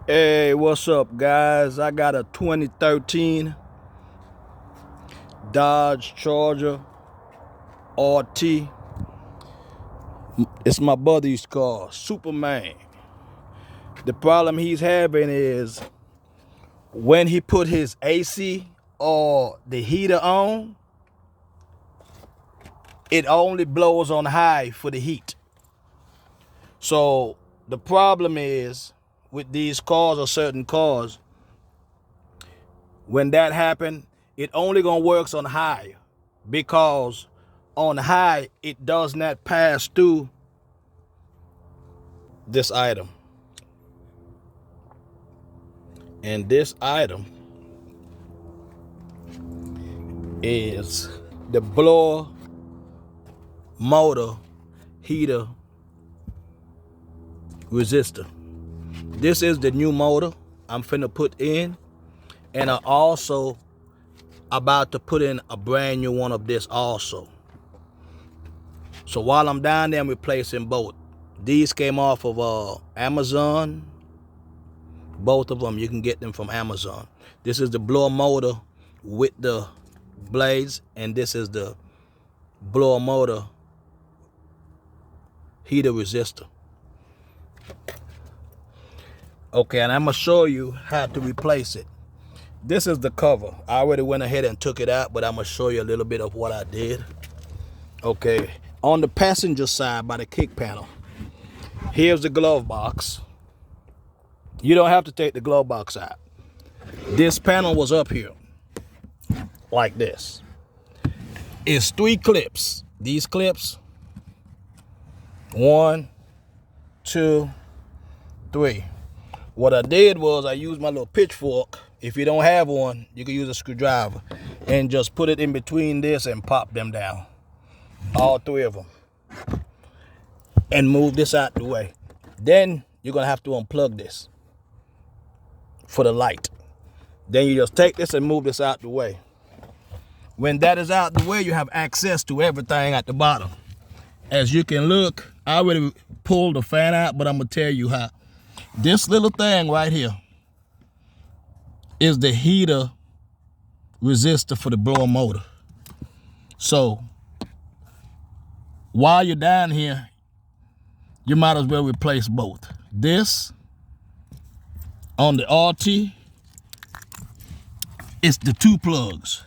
Hey, what's up, guys? I got a 2013 Dodge Charger RT. It's my buddy's car, Superman. The problem he's having is when he put his AC or the heater on, it only blows on high for the heat. So the problem is with these cars or certain cars, when that happens, it only gonna works on high, because on high it does not pass through this item. And this item is the blower motor heater resistor. This is the new motor I'm finna put in, and I also about to put in a brand new one of this also. So while I'm down there, I'm replacing both. These came off of Amazon. Both of them, you can get them from Amazon. This is the blower motor with the blades, and this is the blower motor heater resistor. Okay, and I'm gonna show you how to replace it. This is the cover. I already went ahead and took it out, but I'm gonna show you a little bit of what I did. Okay, on the passenger side by the kick panel, here's the glove box. You don't have to take the glove box out. This panel was up here like this. It's 3 clips. These clips, 1, 2, 3. What I did was I used my little pitchfork. If you don't have one, you can use a screwdriver and just put it in between this and pop them down, all 3 of them, and move this out the way. Then you're gonna have to unplug this for the light. Then you just take this and move this out the way. When that is out the way, you have access to everything at the bottom. As you can look, I already pulled the fan out, but I'm gonna tell you how. This little thing right here is the heater resistor for the blower motor. So while you're down here, you might as well replace both. This on the RT, it's the 2 plugs.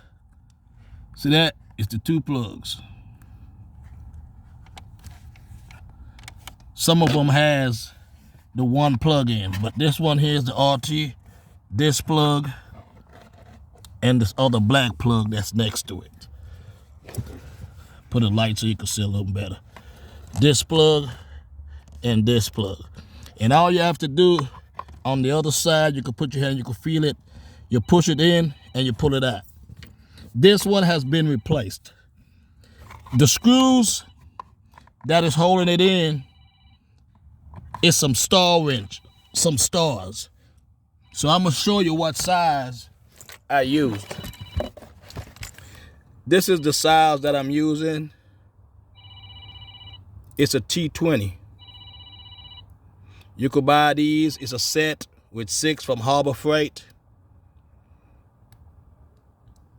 See that? It's the 2 plugs. Some of them has the 1 plug in, but this one here is the RT, this plug, and this other black plug that's next to it. Put a light so you can see a little better. This plug and this plug. And all you have to do on the other side, you can put your hand, you can feel it. You push it in and you pull it out. This one has been replaced. The screws that is holding it in is some star wrench, some stars. So I'm gonna show you what size I used. This is the size that I'm using. It's a T20. You could buy these. It's a set with 6 from Harbor Freight.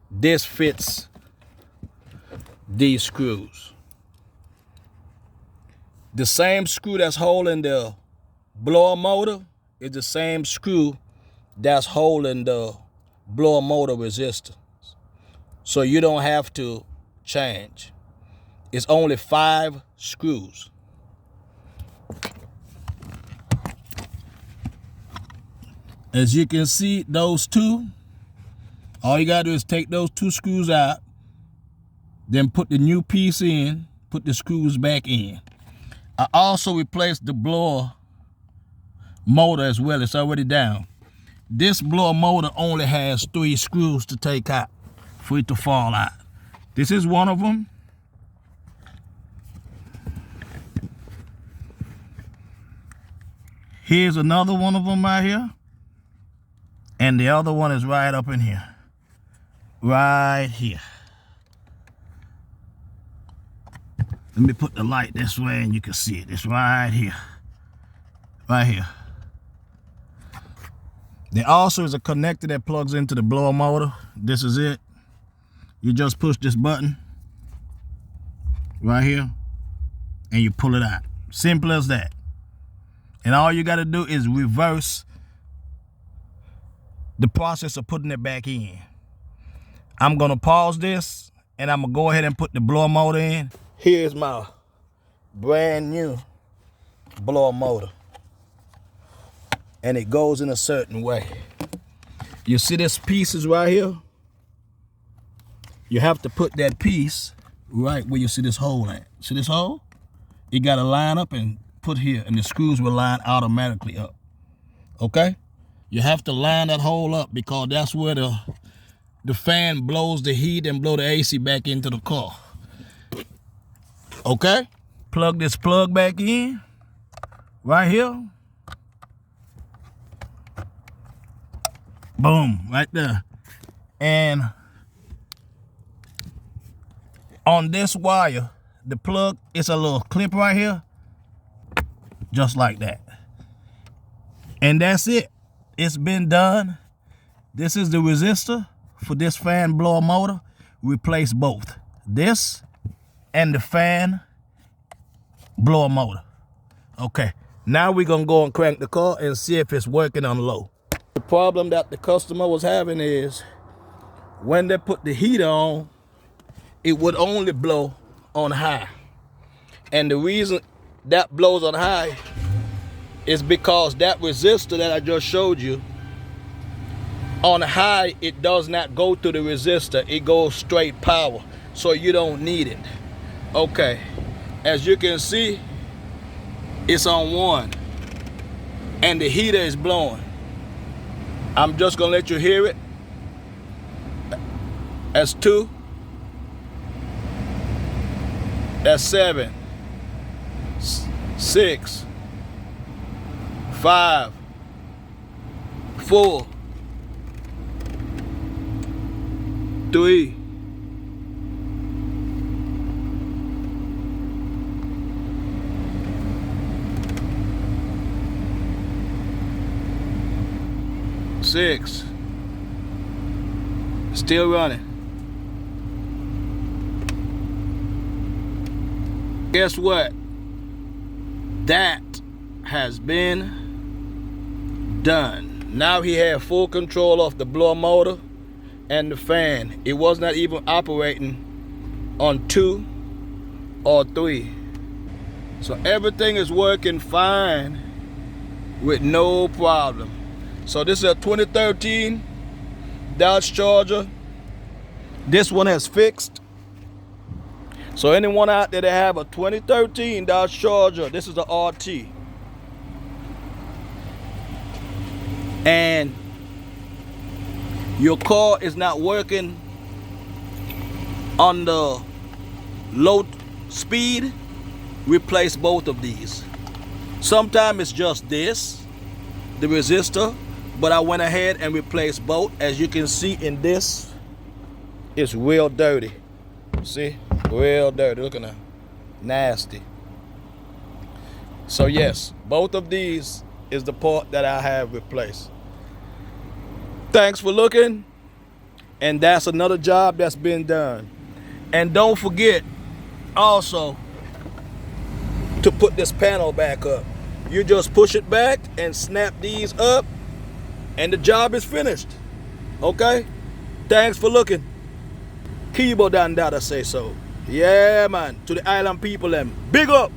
This fits these screws. The same screw that's holding the blower motor is the same screw that's holding the blower motor resistor. So you don't have to change. It's only 5 screws. As you can see, those 2, all you gotta do is take those 2 screws out, then put the new piece in, put the screws back in. I also replaced the blower motor as well. It's already down. This blower motor only has 3 screws to take out for it to fall out. This is one of them. Here's another one of them right here. And the other one is right up in here. Right here. Let me put the light this way and you can see it. It's right here. Right here. There also is a connector that plugs into the blower motor. This is it. You just push this button right here and you pull it out. Simple as that. And all you got to do is reverse the process of putting it back in. I'm going to pause this and I'm going to go ahead and put the blower motor in. Here's my brand new blower motor. And it goes in a certain way. You see this piece is right here? You have to put that piece right where you see this hole at. See this hole? You got to line up and put here, and the screws will line automatically up. Okay? You have to line that hole up because that's where the fan blows the heat and blow the AC back into the car. Okay? Plug this plug back in right here. Boom, right there. And on this wire, the plug, it's a little clip right here, just like that. And that's it. It's been done. This is the resistor for this fan blower motor. Replace both this and the fan blower motor. Okay, now we're gonna go and crank the car and see if it's working on low. The problem that the customer was having is when they put the heater on, it would only blow on high. And the reason that blows on high is because that resistor that I just showed you, on high, it does not go to the resistor. It goes straight power, so you don't need it. Okay, as you can see, it's on 1 and the heater is blowing. I'm just gonna let you hear it. That's 2. That's 7. 6. 5. 4. 3. 6. Still running. Guess what? That has been done. Now he had full control of the blower motor and the fan. It was not even operating on 2 or 3. So everything is working fine with no problem. So this is a 2013 Dodge Charger. This one has fixed. So anyone out there that have a 2013 Dodge Charger, this is the RT. And your car is not working on the low speed, replace both of these. Sometimes it's just this, the resistor, but I went ahead and replaced both. As you can see in this, it's real dirty. See? Real dirty. Look at that. Nasty. So yes, both of these is the part that I have replaced. Thanks for looking. And that's another job that's been done. And don't forget also to put this panel back up. You just push it back and snap these up and the job is finished. Okay? Thanks for looking. Kibo Dan Dada say so. Yeah, man. To the island people, them. Big up.